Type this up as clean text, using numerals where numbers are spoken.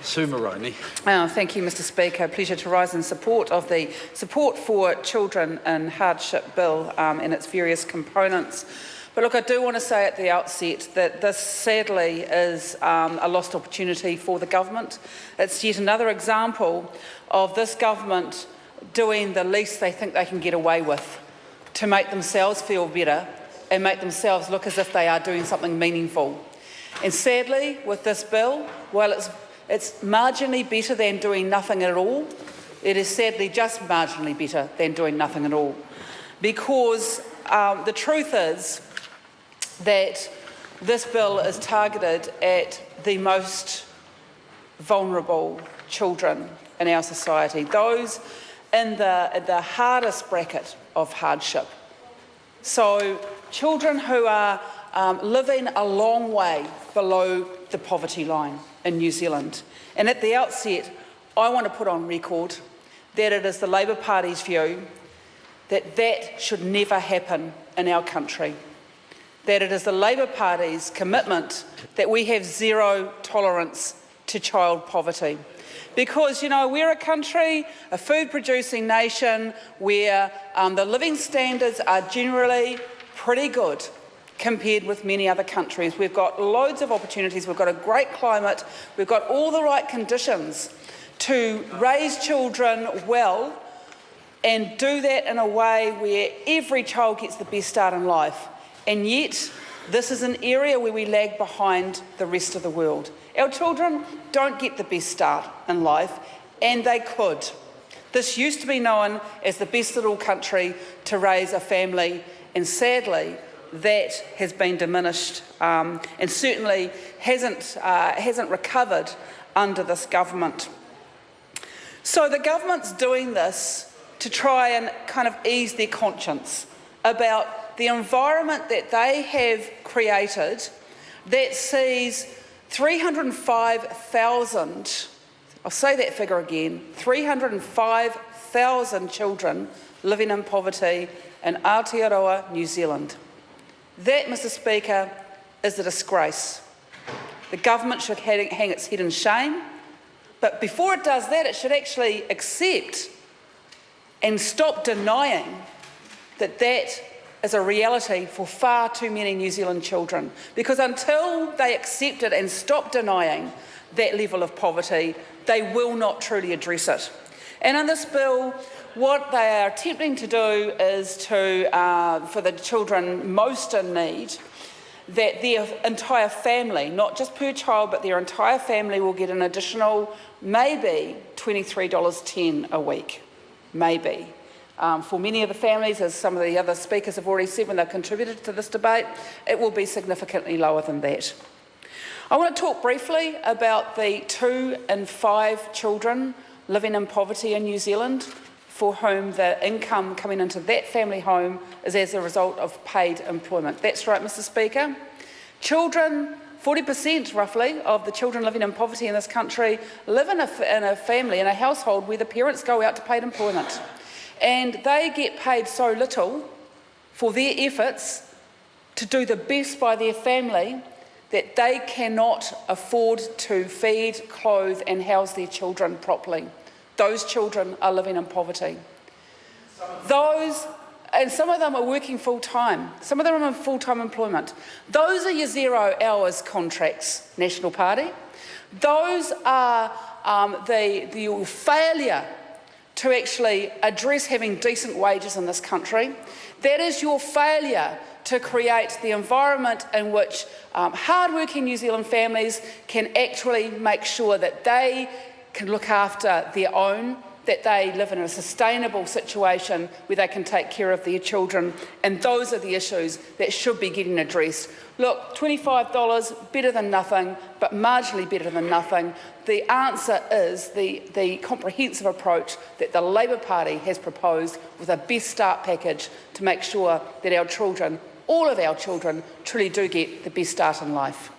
Sue Moroney. Thank you, Mr Speaker. Pleasure to rise in support of the Support for Children in Hardship Bill and its various components. But look, I do want to say at the outset that this sadly is a lost opportunity for the government. It's yet another example of this government doing the least they think they can get away with to make themselves feel better and make themselves look as if they are doing something meaningful. And sadly, with this bill, while it's marginally better than doing nothing at all, it is sadly just marginally better than doing nothing at all. Because the truth is that this bill is targeted at the most vulnerable children in our society, those in the hardest bracket of hardship. So children who are living a long way below the poverty line in New Zealand. And at the outset, I want to put on record that it is the Labour Party's view that that should never happen in our country. That it is the Labour Party's commitment that we have zero tolerance to child poverty. Because, you know, we're a country, a food-producing nation, where the living standards are generally pretty good compared with many other countries. We've got loads of opportunities, we've got a great climate, we've got all the right conditions to raise children well and do that in a way where every child gets the best start in life. And yet, this is an area where we lag behind the rest of the world. Our children don't get the best start in life, and they could. This used to be known as the best little country to raise a family, and sadly, that has been diminished and certainly hasn't recovered under this government. So the government's doing this to try and kind of ease their conscience about the environment that they have created that sees 305,000, I'll say that figure again, 305,000 children living in poverty in Aotearoa, New Zealand. That, Mr Speaker, is a disgrace. The government should hang its head in shame, but before it does that, it should actually accept and stop denying that that is a reality for far too many New Zealand children. Because until they accept it and stop denying that level of poverty, they will not truly address it. And in this bill, what they are attempting to do is to, for the children most in need, that their entire family, not just per child, but their entire family will get an additional maybe $23.10 a week, maybe. For many of the families, as some of the other speakers have already said when they've contributed to this debate, it will be significantly lower than that. I want to talk briefly about the 2 in 5 children living in poverty in New Zealand, for whom the income coming into that family home is as a result of paid employment. That's right, Mr Speaker. Children, 40% roughly of the children living in poverty in this country live in a family, in a household where the parents go out to paid employment. And they get paid so little for their efforts to do the best by their family that they cannot afford to feed, clothe and house their children properly. Those children are living in poverty. And some of them are working full-time. Some of them are in full-time employment. Those are your 0 hours contracts, National Party. Those are your failure to actually address having decent wages in this country. That is your failure to create the environment in which hard-working New Zealand families can actually make sure that they can look after their own, that they live in a sustainable situation where they can take care of their children, and those are the issues that should be getting addressed. Look, $25, better than nothing, but marginally better than nothing. The answer is the comprehensive approach that the Labour Party has proposed with a Best Start package to make sure that our children, all of our children, truly do get the best start in life.